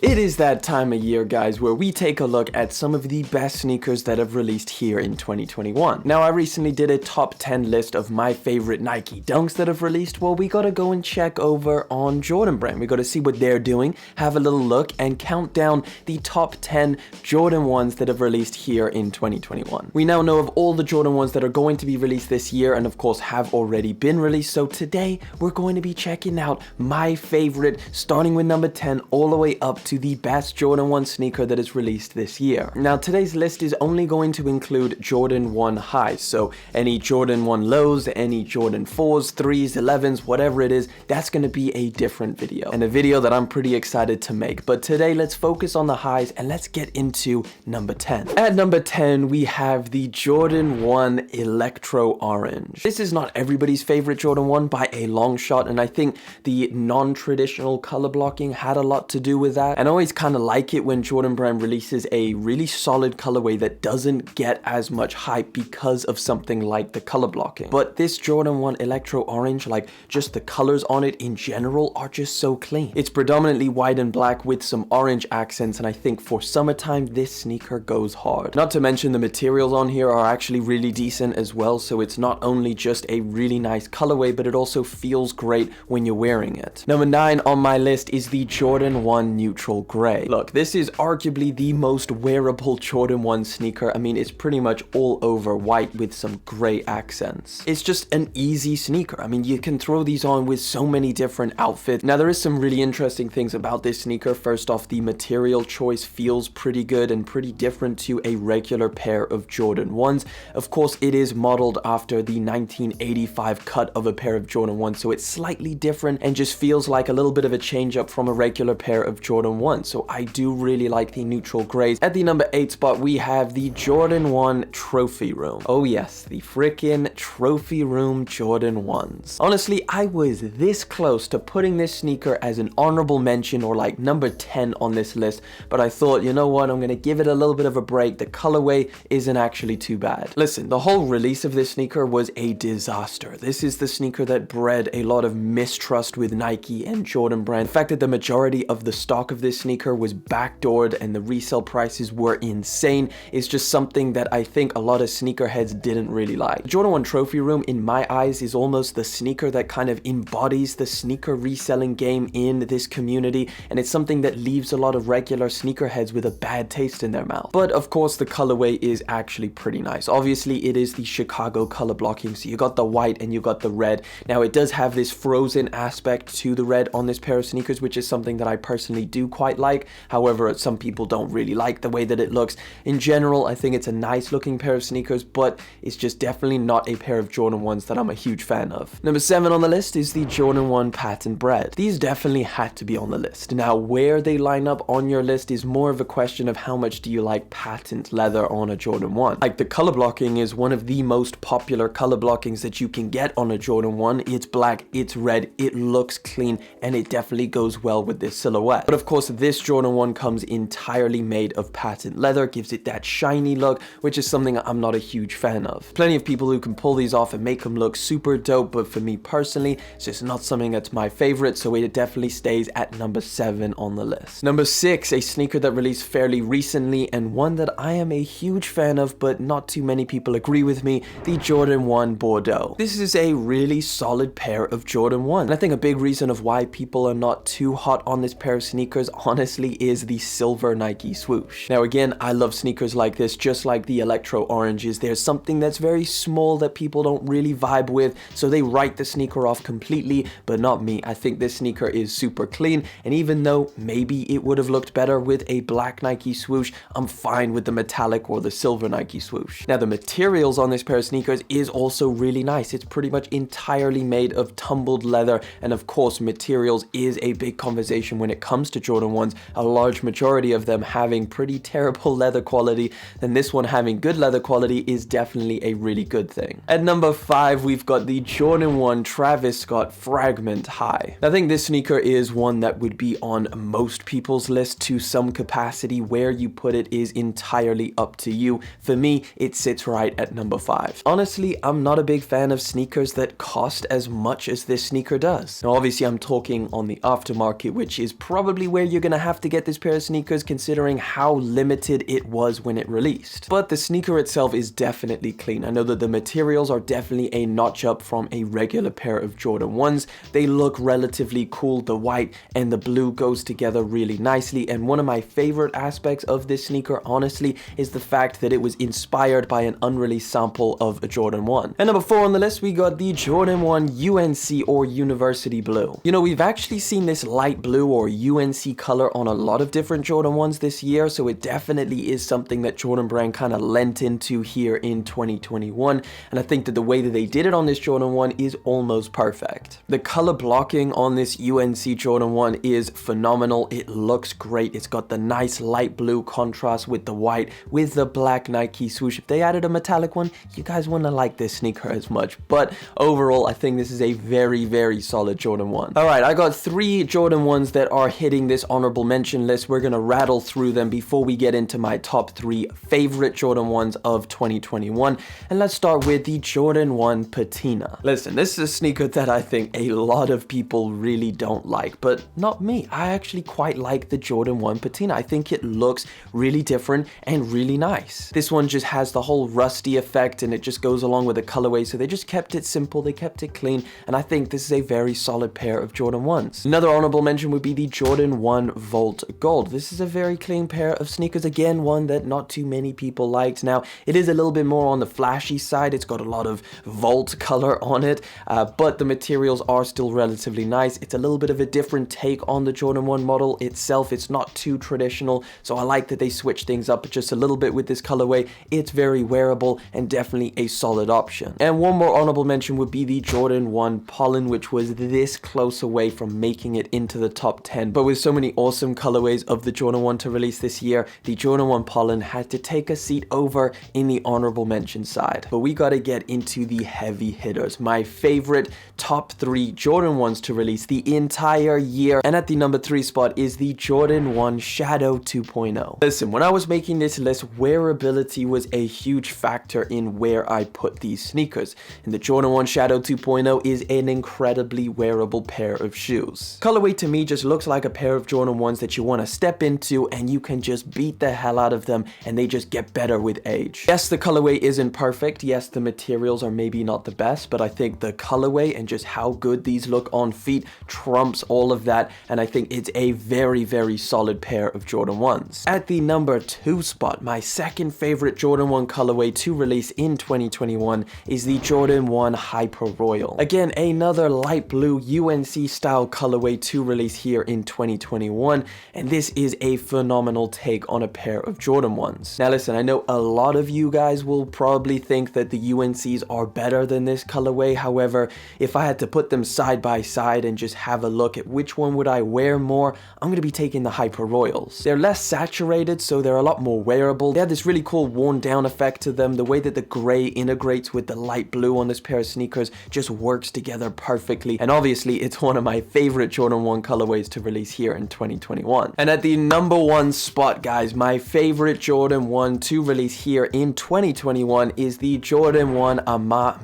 It is that time of year, guys, where we take a look at some of the best sneakers that have released here in 2021. Now, I recently did a top 10 list of my favorite Nike Dunks that have released. Well, we gotta go and check over on Jordan Brand. We gotta see what they're doing, have a little look, and count down the top 10 Jordan 1s that have released here in 2021. We now know of all the Jordan 1s that are going to be released this year, and of course have already been released. So today, we're going to be checking out my favorite, starting with number 10 all the way up to the best Jordan 1 sneaker that is released this year. Now, today's list is only going to include Jordan 1 highs, so any Jordan 1 lows, any Jordan 4s, 3s, 11s, whatever it is, that's going to be a different video, and a video that I'm pretty excited to make. But today, let's focus on the highs and let's get into number 10. At number 10, we have the Jordan 1 Electro Orange. This is not everybody's favorite Jordan 1 by a long shot, and I think the non-traditional color blocking had a lot to do with that. And I always kind of like it when Jordan Brand releases a really solid colorway that doesn't get as much hype because of something like the color blocking. But this Jordan 1 Electro Orange, like just the colors on it in general, are just so clean. It's predominantly white and black with some orange accents, and I think for summertime this sneaker goes hard. Not to mention the materials on here are actually really decent as well, so it's not only just a really nice colorway, but it also feels great when you're wearing it. Number 9 on my list is the Jordan 1 Neutral Gray. Look, this is arguably the most wearable Jordan 1 sneaker. I mean, it's pretty much all over white with some gray accents. It's just an easy sneaker. I mean, you can throw these on with so many different outfits. Now, there is some really interesting things about this sneaker. First off, the material choice feels pretty good and pretty different to a regular pair of Jordan 1s. Of course, it is modeled after the 1985 cut of a pair of Jordan 1s, so it's slightly different and just feels like a little bit of a change up from a regular pair of Jordan 1. So I do really like the neutral grays. At the number 8 spot, we have the Jordan 1 Trophy Room. Oh yes, the freaking Trophy Room Jordan 1s. Honestly, I was this close to putting this sneaker as an honorable mention or like number 10 on this list, but I thought, you know what, I'm gonna give it a little bit of a break. The colorway isn't actually too bad. Listen, the whole release of this sneaker was a disaster. This is the sneaker that bred a lot of mistrust with Nike and Jordan Brand. The fact that the majority of the stock of this sneaker was backdoored and the resale prices were insane is just something that I think a lot of sneakerheads didn't really like. Jordan 1 Trophy Room, in my eyes, is almost the sneaker that kind of embodies the sneaker reselling game in this community, and it's something that leaves a lot of regular sneakerheads with a bad taste in their mouth. But of course, the colorway is actually pretty nice. Obviously, it is the Chicago color blocking, so you got the white and you got the red. Now, it does have this frozen aspect to the red on this pair of sneakers, which is something that I personally do quite like. However, some people don't really like the way that it looks. In general, I think it's a nice looking pair of sneakers, but it's just definitely not a pair of Jordan 1s that I'm a huge fan of. Number 7 on the list is the Jordan 1 Patent Bread. These definitely had to be on the list. Now, where they line up on your list is more of a question of how much do you like patent leather on a Jordan 1. Like, the color blocking is one of the most popular color blockings that you can get on a Jordan 1. It's black, it's red, it looks clean, and it definitely goes well with this silhouette. But of course, this Jordan 1 comes entirely made of patent leather, gives it that shiny look, which is something I'm not a huge fan of. Plenty of people who can pull these off and make them look super dope, but for me personally, it's just not something that's my favorite, so it definitely stays at number 7 on the list. Number 6, a sneaker that released fairly recently and one that I am a huge fan of, but not too many people agree with me, the Jordan 1 Bordeaux. This is a really solid pair of Jordan 1, and I think a big reason of why people are not too hot on this pair of sneakers, honestly, is the silver Nike swoosh. Now again, I love sneakers like this, just like the Electro Oranges. There's something that's very small that people don't really vibe with, so they write the sneaker off completely, but not me. I think this sneaker is super clean, and even though maybe it would have looked better with a black Nike swoosh, I'm fine with the metallic or the silver Nike swoosh. Now, the materials on this pair of sneakers is also really nice. It's pretty much entirely made of tumbled leather, and of course, materials is a big conversation when it comes to Jordan 1s. A large majority of them having pretty terrible leather quality, then this one having good leather quality is definitely a really good thing. At number 5, we've got the Jordan 1 Travis Scott Fragment High. I think this sneaker is one that would be on most people's list to some capacity. Where you put it is entirely up to you. For me, it sits right at number 5. Honestly, I'm not a big fan of sneakers that cost as much as this sneaker does. Now, obviously, I'm talking on the aftermarket, which is probably where you're gonna have to get this pair of sneakers considering how limited it was when it released. But the sneaker itself is definitely clean. I know that the materials are definitely a notch up from a regular pair of Jordan 1s. They look relatively cool. The white and the blue goes together really nicely, and one of my favorite aspects of this sneaker, honestly, is the fact that it was inspired by an unreleased sample of a Jordan 1. And number 4 on the list, we got the Jordan 1 UNC or University Blue. You know, we've actually seen this light blue or UNC color on a lot of different Jordan 1s this year, so it definitely is something that Jordan Brand kind of lent into here in 2021, and I think that the way that they did it on this Jordan 1 is almost perfect. The color blocking on this UNC Jordan 1 is phenomenal. It looks great. It's got the nice light blue contrast with the white, with the black Nike swoosh. If they added a metallic one, you guys wouldn't like this sneaker as much, but overall, I think this is a very, very solid Jordan 1. All right, I got 3 Jordan 1s that are hitting this honorable mention list. We're gonna rattle through them before we get into my top 3 favorite Jordan 1s of 2021, and let's start with the Jordan 1 Patina. Listen, this is a sneaker that I think a lot of people really don't like, but not me. I actually quite like the Jordan 1 Patina. I think it looks really different and really nice. This one just has the whole rusty effect, and it just goes along with the colorway, so they just kept it simple, they kept it clean, and I think this is a very solid pair of Jordan 1s. Another honorable mention would be the Jordan 1 Volt Gold. This is a very clean pair of sneakers, again, one that not too many people liked. Now, it is a little bit more on the flashy side. It's got a lot of Volt color on it, but the materials are still relatively nice. It's a little bit of a different take on the Jordan 1 model itself. It's not too traditional, so I like that they switch things up just a little bit with this colorway. It's very wearable and definitely a solid option. And one more honorable mention would be the Jordan 1 Pollen, which was this close away from making it into the top 10, but with so many awesome colorways of the Jordan 1 to release this year, the Jordan 1 Pollen had to take a seat over in the honorable mention side. But we gotta get into the heavy hitters, my favorite top 3 Jordan 1s to release the entire year, and at the number 3 spot is the Jordan 1 Shadow 2.0. Listen, when I was making this list, wearability was a huge factor in where I put these sneakers, and the Jordan 1 Shadow 2.0 is an incredibly wearable pair of shoes. Colorway to me just looks like a pair of Jordan 1s that you want to step into and you can just beat the hell out of them, and they just get better with age. Yes, the colorway isn't perfect. Yes, the materials are maybe not the best, but I think the colorway and just how good these look on feet trumps all of that, and I think it's a very, very solid pair of Jordan 1s. At the number 2 spot, my second favorite Jordan 1 colorway to release in 2021 is the Jordan 1 Hyper Royal. Again, another light blue UNC style colorway to release here in 2021, and this is a phenomenal take on a pair of Jordan 1s. Now listen, I know a lot of you guys will probably think that the UNCs are better than this colorway. However, if I had to put them side by side and just have a look at which one would I wear more, I'm going to be taking the Hyper Royals. They're less saturated, so they're a lot more wearable. They have this really cool worn down effect to them. The way that the gray integrates with the light blue on this pair of sneakers just works together perfectly, and obviously it's one of my favorite Jordan 1 colorways to release here in 2021. And at the number 1 spot, guys, my favorite Jordan 1 to release here in 2021 is the Jordan 1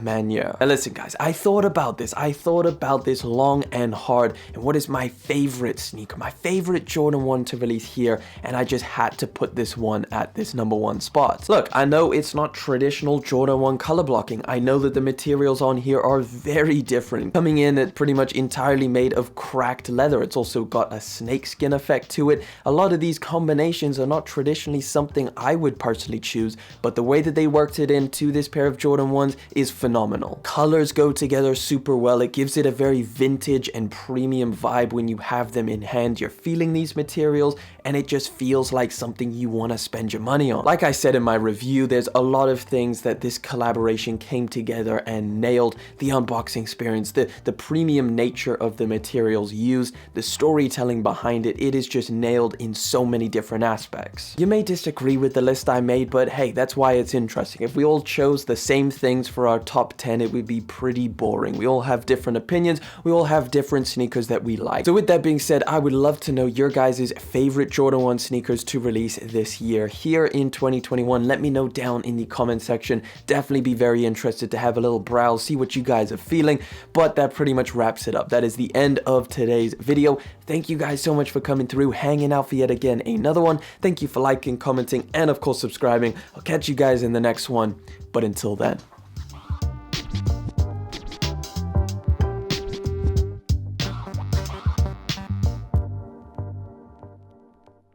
Mania. And listen guys, I thought about this long and hard, and what is my favorite sneaker, my favorite Jordan 1 to release here, and I just had to put this one at this number 1 spot. Look, I know it's not traditional Jordan 1 color blocking. I know that the materials on here are very different, coming in at pretty much entirely made of cracked leather. It's also got a snakeskin effect to it. A lot of these combinations are not traditionally something I would personally choose, but the way that they worked it into this pair of Jordan 1s is phenomenal. Colors go together super well. It gives it a very vintage and premium vibe when you have them in hand. You're feeling these materials, and it just feels like something you want to spend your money on. Like I said in my review, there's a lot of things that this collaboration came together and nailed. The unboxing experience, the premium nature of the materials used, the storytelling behind it, it is just nailed in so many different aspects. You may disagree with the list I made, but hey, that's why it's interesting. If we all chose the same things for our top 10, it would be pretty boring. We all have different opinions, we all have different sneakers that we like. So with that being said, I would love to know your guys' favorite Jordan 1 sneakers to release this year here in 2021. Let me know down in the comment section. Definitely be very interested to have a little browse, see what you guys are feeling. But that pretty much wraps it up. That is the end of today's video. Thank you guys so much for coming through, hanging out for yet again another one. Thank you for liking, commenting, and of course subscribing. I'll catch you guys in the next one, but until then.